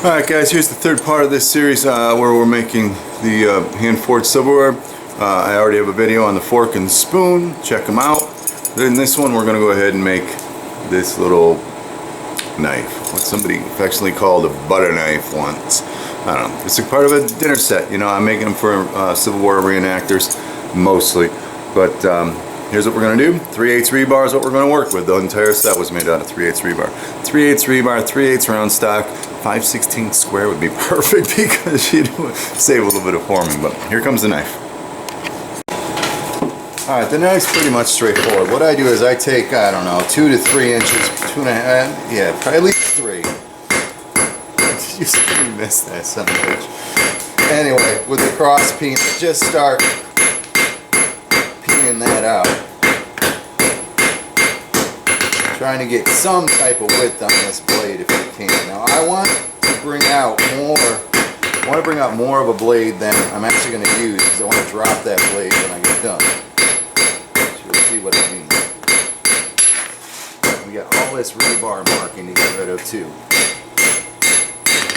Alright guys, here's the third part of this series where we're making the hand-forged silverware. I already have a video on the fork and spoon, check them out. Then this one we're going to go ahead and make this little knife, what somebody affectionately called a butter knife once. I don't know, it's a part of a dinner set, you know, I'm making them for Silverware reenactors mostly. But here's what we're going to do. 3/8 rebar is what we're going to work with. The entire set was made out of 3/8 rebar. 3/8 rebar, 3/8 round stock, 5/16 square would be perfect because you'd save a little bit of forming. But here comes the knife. Alright, the knife's pretty much straightforward. What I do is I take, I don't know, 2 to 3 inches, 2.5, yeah, probably at least 3. You still missed that son of a bitch. Anyway, with the cross peen, just start peening that out. Trying to get some type of width on this blade if you can. Now I want to bring out more of a blade than I'm actually going to use because I want to drop that blade when I get done. So you'll see what I mean. We got all this rebar marking to get rid of too.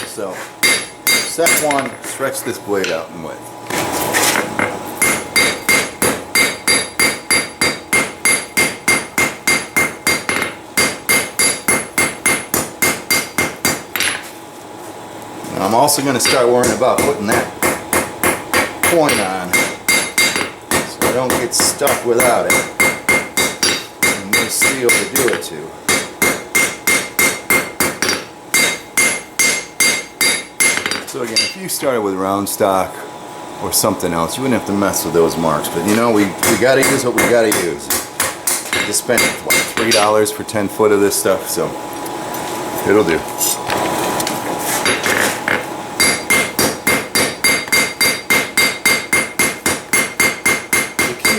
So, step 1, stretch this blade out in width. I'm also going to start worrying about putting that point on so I don't get stuck without it. And no steel to do it to. So again, if you started with round stock or something else, you wouldn't have to mess with those marks. But you know, we got to use what we got to use. We just spent what, $3 for 10 foot of this stuff, so it'll do.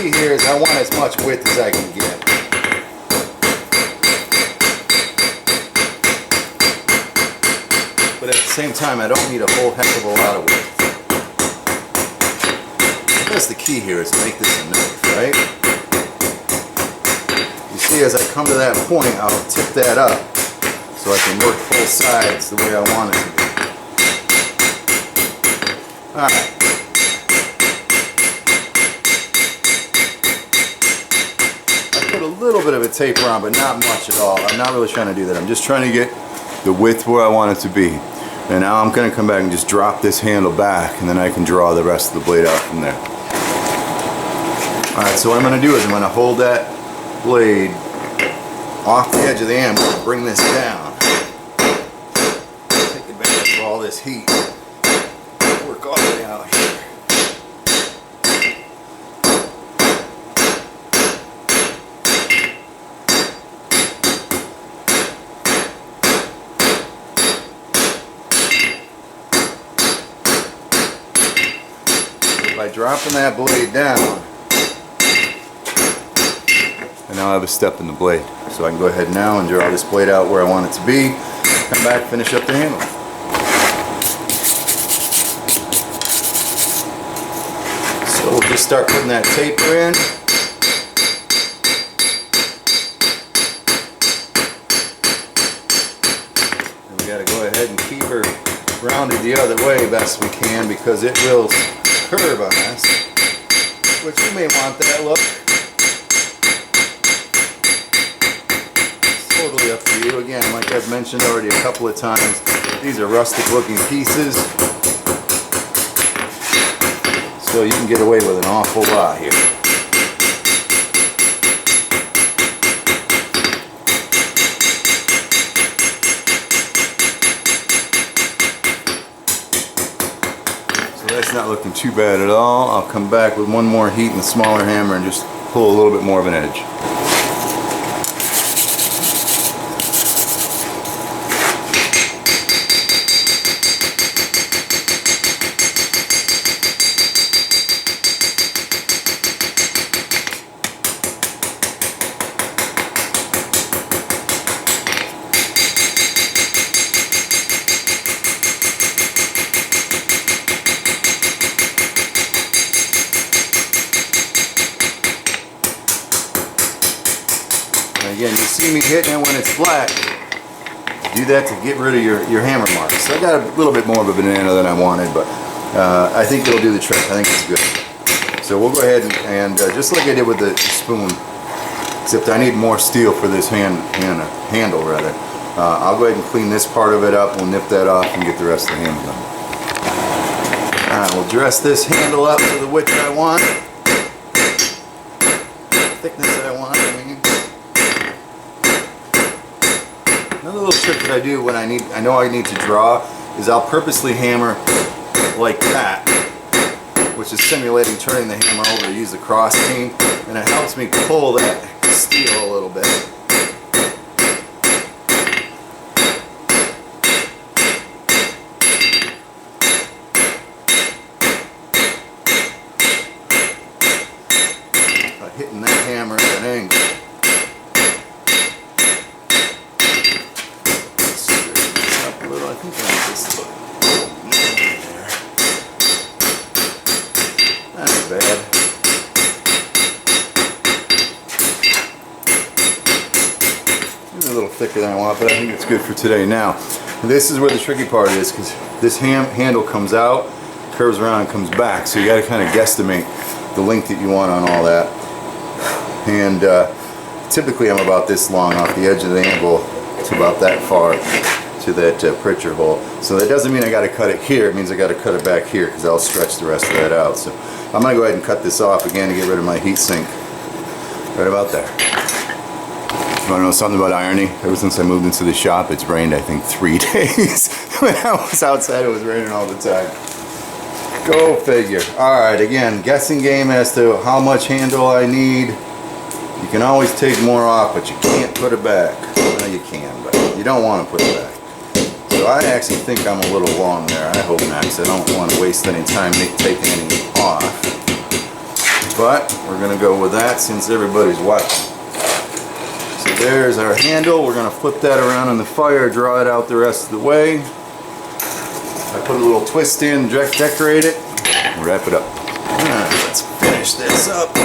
Here is I want as much width as I can get. But at the same time, I don't need a whole heck of a lot of width. That's the key here, is to make this a knife, right? You see, as I come to that point, I'll tip that up so I can work both sides the way I want it to be. Alright. A little bit of a taper on, but not much at all. I'm not really trying to do that. I'm just trying to get the width where I want it to be. And now I'm going to come back and just drop this handle back, and then I can draw the rest of the blade out from there. Alright, so what I'm going to do is I'm going to hold that blade off the edge of the anvil and bring this down. Take advantage of all this heat. Work all the way out here. By dropping that blade down, and now I have a step in the blade, so I can go ahead now and draw this blade out where I want it to be, come back, finish up the handle. So we'll just start putting that taper in. And we got to go ahead and keep her rounded the other way best we can, because it will curve on us, which you may want that look. It's totally up to you. Again, like I've mentioned already a couple of times, these are rustic looking pieces, so you can get away with an awful lot here. That's not looking too bad at all. I'll come back with one more heat and a smaller hammer and just pull a little bit more of an edge. Again, you see me hitting it when it's black. Do that to get rid of your hammer marks. So I got a little bit more of a banana than I wanted, but I think it'll do the trick. I think it's good. So we'll go ahead and just like I did with the spoon, except I need more steel for this handle rather. I'll go ahead and clean this part of it up. We'll nip that off and get the rest of the handle done. We'll dress this handle up to the width I want, thickness that I want. Another little trick that I do when I know I need to draw is I'll purposely hammer like that, which is simulating turning the hammer over to use the cross beam, and it helps me pull that steel a little bit. By hitting that hammer at an angle. Straighten this up a little. I think I need this look. That's bad. A little thicker than I want, but I think it's good for today. Now, this is where the tricky part is, because this handle comes out, curves around, and comes back. So you got to kind of guesstimate the length that you want on all that. And typically, I'm about this long off the edge of the anvil to about that far to that pritcher hole. So that doesn't mean I got to cut it here. It means I got to cut it back here, because I'll stretch the rest of that out. So I'm going to go ahead and cut this off again to get rid of my heat sink. Right about there. You want to know something about irony? Ever since I moved into the shop, it's rained, I think, 3 days. When I was outside, it was raining all the time. Go figure. Alright, again, guessing game as to how much handle I need. You can always take more off, but you can't put it back. Well, you can, but you don't want to put it back. So I actually think I'm a little long there. I hope not, because I don't want to waste any time taking any off. But we're going to go with that since everybody's watching. So there's our handle. We're going to flip that around in the fire, draw it out the rest of the way. I put a little twist in, decorate it, and wrap it up. Alright, let's finish this up.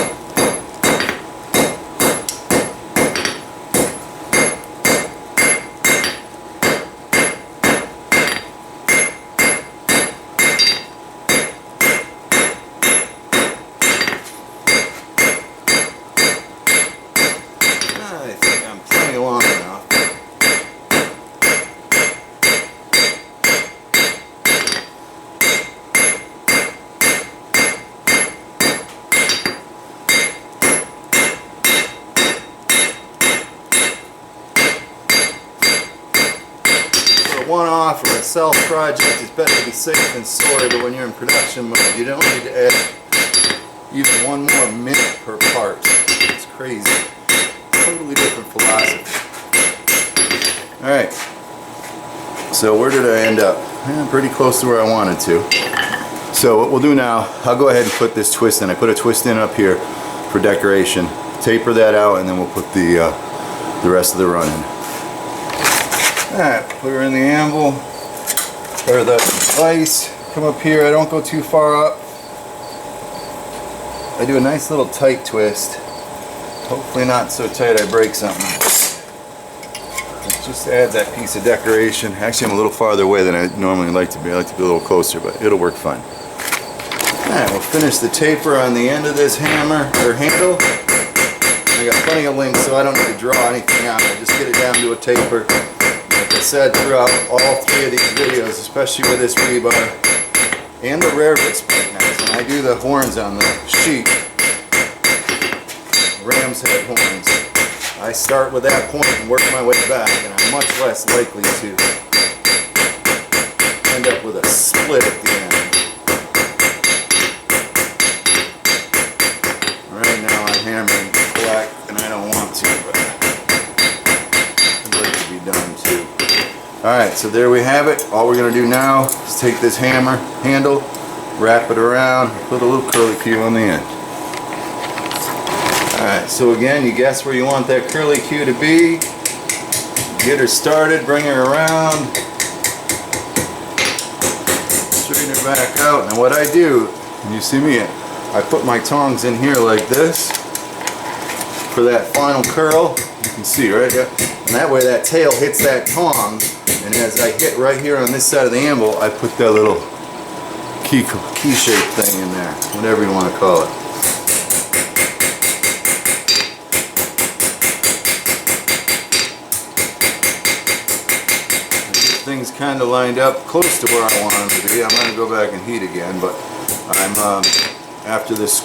One-off or a self project is better to be safe than sorry, but when you're in production mode, you don't need to add even one more minute per part. It's crazy. Totally different philosophy. Alright, so where did I end up? Pretty close to where I wanted to. So what we'll do now, I'll go ahead and put this twist in. I put a twist in up here for decoration. Taper that out, and then we'll put the rest of the run in. Alright, put her in the anvil, or the vise, come up here. I don't go too far up. I do a nice little tight twist. Hopefully not so tight I break something. It just adds that piece of decoration. Actually, I'm a little farther away than I normally like to be. I like to be a little closer, but it'll work fine. Alright, we'll finish the taper on the end of this hammer, or handle. I got plenty of links, so I don't need to draw anything out. I just get it down to a taper. Like I said, throughout all 3 of these videos, especially with this rebar and the rarebit split knives, when I do the horns on the sheet, ram's head horns, I start with that point and work my way back, and I'm much less likely to end up with a split at the end. Right now I'm hammering black, and I don't want to, but it could be done too. Alright, so there we have it. All we're going to do now is take this hammer handle, wrap it around, put a little curly Q on the end. Alright, so again, you guess where you want that curly Q to be. Get her started, bring her around, straighten her back out. Now what I do, and you see me, I put my tongs in here like this for that final curl. can see, right? Yeah. And that way that tail hits that tong, and as I hit right here on this side of the anvil, I put that little key shaped thing in there, whatever you want to call it. Things kind of lined up close to where I want them to be. I'm going to go back and heat again, but I'm after this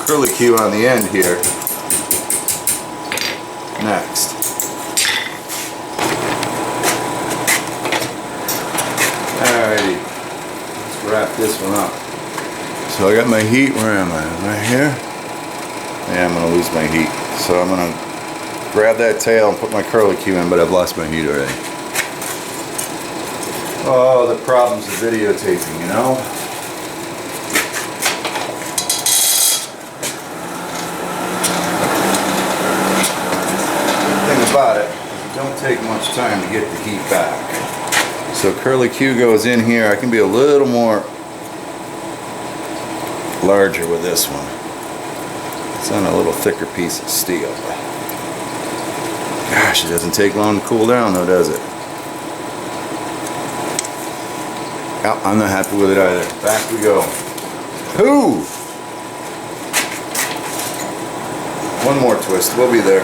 curlicue on the end here. Next, alrighty, let's wrap this one up. So I got my heat. Where am I? Right here. Yeah, I'm going to lose my heat. So I'm going to grab that tail and put my curlicue in, but I've lost my heat already. Oh, the problems of videotaping, you know? The thing about it, it don't take much time to get the heat back. So curlicue goes in here. I can be a little more larger with this one. It's on a little thicker piece of steel. Gosh, it doesn't take long to cool down though, does it? Oh, I'm not happy with it either. Back we go. Whoo! One more twist. We'll be there.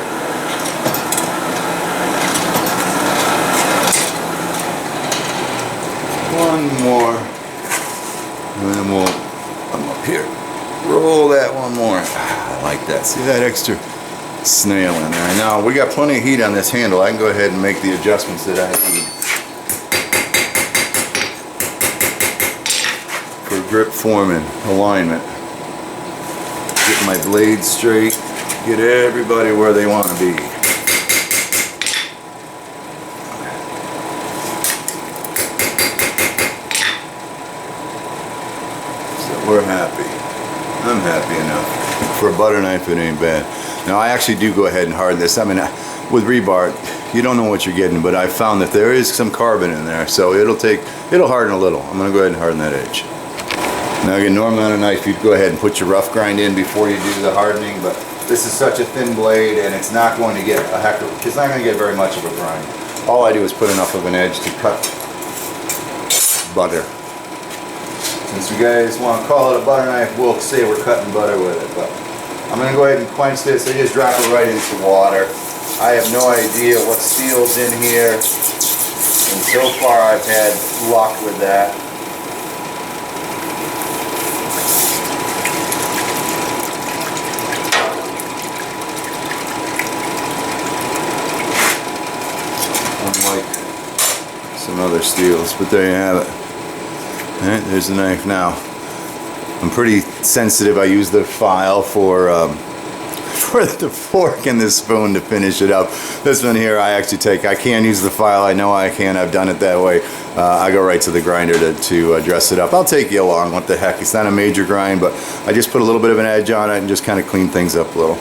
One more. And then we'll come up here. Roll that one more. I like that. See that extra snail in there. Now, we got plenty of heat on this handle. I can go ahead and make the adjustments that I need. For grip form and alignment. Get my blade straight, get everybody where they want to be. So we're happy. I'm happy enough. For a butter knife it ain't bad. Now I actually do go ahead and harden this. I mean with rebar you don't know what you're getting, but I found that there is some carbon in there, so it'll harden a little. I'm going to go ahead and harden that edge. Now again, normally on a knife you'd go ahead and put your rough grind in before you do the hardening, but this is such a thin blade and it's not going to get it's not going to get very much of a grind. All I do is put enough of an edge to cut butter. Since you guys want to call it a butter knife, we'll say we're cutting butter with it. But I'm going to go ahead and quench this. I just drop it right into water. I have no idea what steel's in here, and so far I've had luck with that. Unlike some other steels, but there you have it. All right, there's the knife now. I'm pretty sensitive. I use the file for the fork and the spoon to finish it up. This one here I can use the file. I know I can. I've done it that way. I go right to the grinder to dress it up. I'll take you along. What the heck? It's not a major grind, but I just put a little bit of an edge on it and just kind of clean things up a little.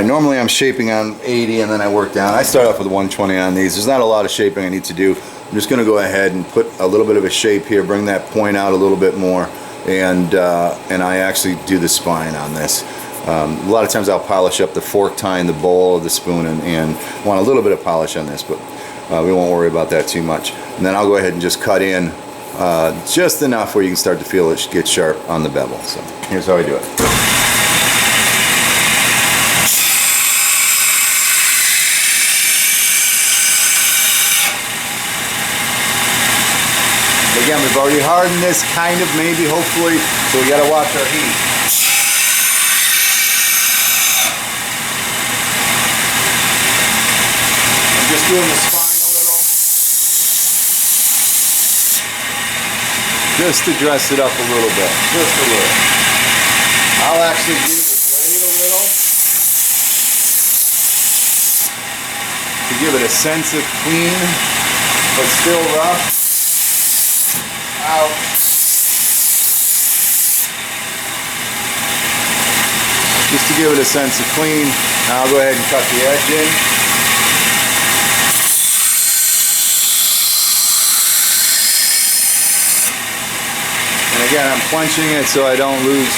Normally I'm shaping on 80 and then I work down. I start off with 120 on these. There's not a lot of shaping I need to do. I'm just going to go ahead and put a little bit of a shape here, bring that point out a little bit more, and I actually do the spine on this. A lot of times I'll polish up the fork tine, the bowl of the spoon, and want a little bit of polish on this, but we won't worry about that too much. And then I'll go ahead and just cut in just enough where you can start to feel it get sharp on the bevel. So here's how I do it. Again, we've already hardened this, kind of, maybe, hopefully, so we got to watch our heat. I'm just doing the spine a little, just to dress it up a little bit, just a little. I'll actually do the blade a little to give it a sense of clean, but still rough. Out. Just to give it a sense of clean. Now I'll go ahead and cut the edge in. And again, I'm quenching it so I don't lose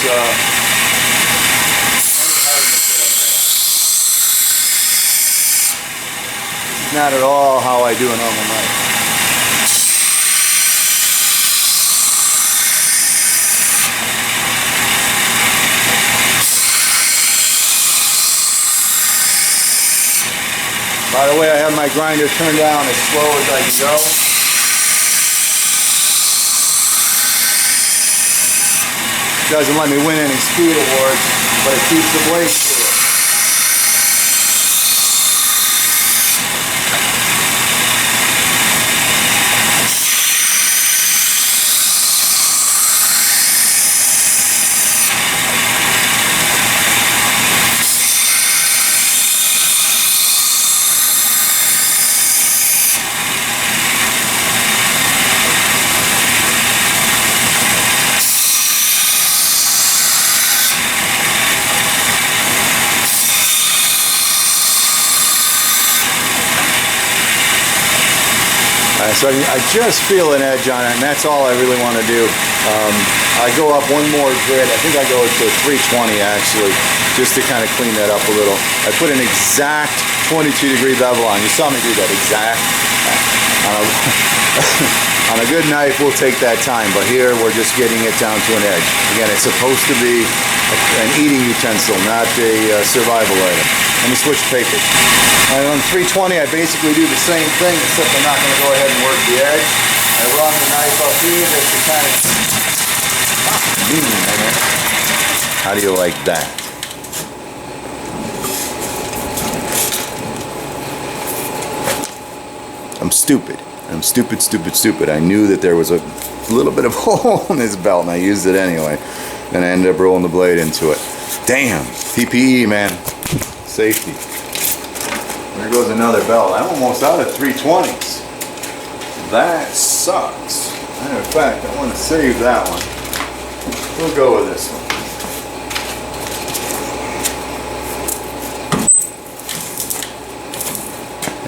any hardness that I have. not at all how I do a normal knife. By the way, I have my grinder turned down as slow as I can go. Doesn't let me win any speed awards, but it keeps the blade cool. So I just feel an edge on it, and that's all I really want to do. I go up one more grit. I think I go to 320 actually, just to kind of clean that up a little. I put an exact 22-degree bevel on. You saw me do that exact. On a good knife, we'll take that time, but here we're just getting it down to an edge. Again, it's supposed to be an eating utensil, not a survival item. Let me switch papers. And on 320, I basically do the same thing, except I'm not going to go ahead and work the edge. I run the knife up here just to kind of... How do you like that? I'm stupid. I'm stupid, stupid, stupid. I knew that there was a little bit of hole in this belt, and I used it anyway. And I ended up rolling the blade into it. Damn, PPE, man. Safety. There goes another belt. I'm almost out of 320s. That sucks. Matter of fact, I want to save that one. We'll go with this one.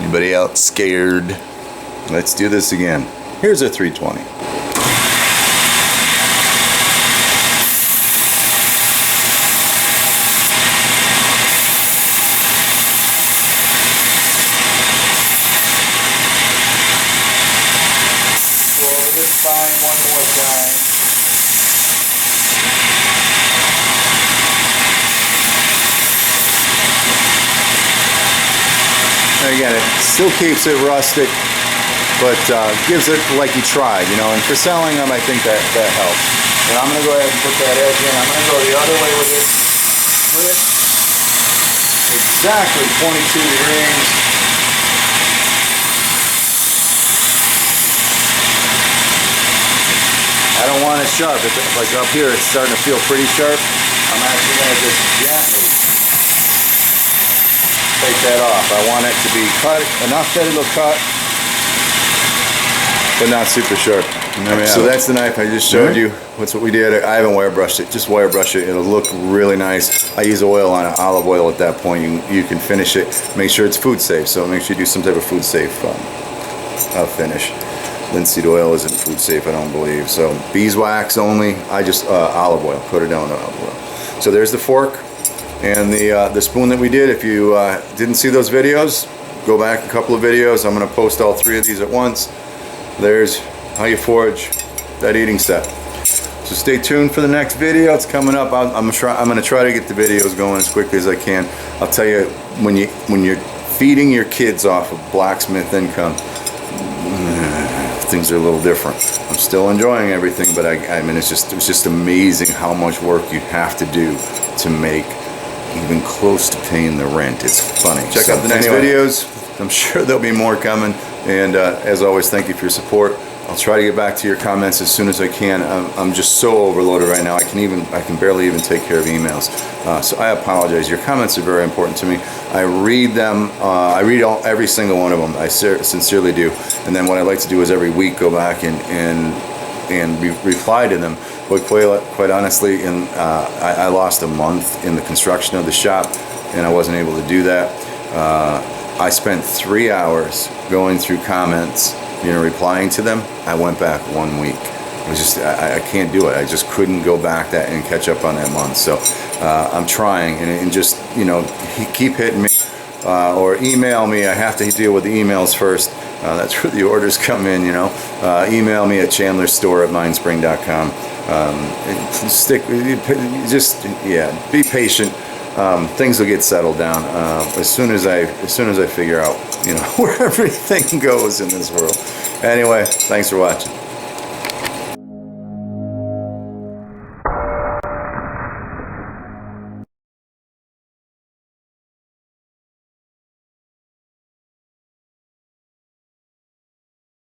Anybody else scared? Let's do this again. Here's a 320. Again, it still keeps it rustic, but gives it like you tried, you know. And for selling them, I think that helps. And I'm going to go ahead and put that edge in. I'm going to go the other way with it. Split. Exactly 22 degrees. I don't want it sharp. It's like up here, it's starting to feel pretty sharp. I'm actually going to just gently take that off. I want it to be cut enough that it'll cut, but not super sharp. So that's the knife I just showed you. That's what we did. I haven't wire brushed it. Just wire brush it. It'll look really nice. I use oil on it, olive oil at that point. You can finish it. Make sure it's food safe. So make sure you do some type of food safe finish. Linseed oil isn't food safe, I don't believe. So beeswax only. I just olive oil. Put it down with olive oil. So there's the fork. And the spoon that we did. If you didn't see those videos, go back a couple of videos. I'm going to post all three of these at once. There's how you forge that eating set. So stay tuned for the next video. It's coming up. I'm going to try to get the videos going as quickly as I can. I'll tell you, when you're feeding your kids off of blacksmith income, things are a little different. I'm still enjoying everything, but I mean, it's just amazing how much work you have to do to make even close to paying the rent. It's funny. Check out the next videos. I'm sure there'll be more coming. And as always, thank you for your support. I'll try to get back to your comments as soon as I can. I'm just so overloaded right now. I can barely even take care of emails. So I apologize. Your comments are very important to me. I read them. I read every single one of them. I sincerely do. And then what I like to do is every week go back and reply to them. But quite honestly, I lost a month in the construction of the shop, and I wasn't able to do that. I spent 3 hours going through comments, replying to them. I went back 1 week. It was just, I can't do it. I just couldn't go back and catch up on that month. So I'm trying, and just, keep hitting me. or email me. I have to deal with the emails first. That's where the orders come in, you know. Email me at chandlerstore@mindspring.com. Be patient. Things will get settled down as soon as I figure out, you know, where everything goes in this world. Anyway, thanks for watching.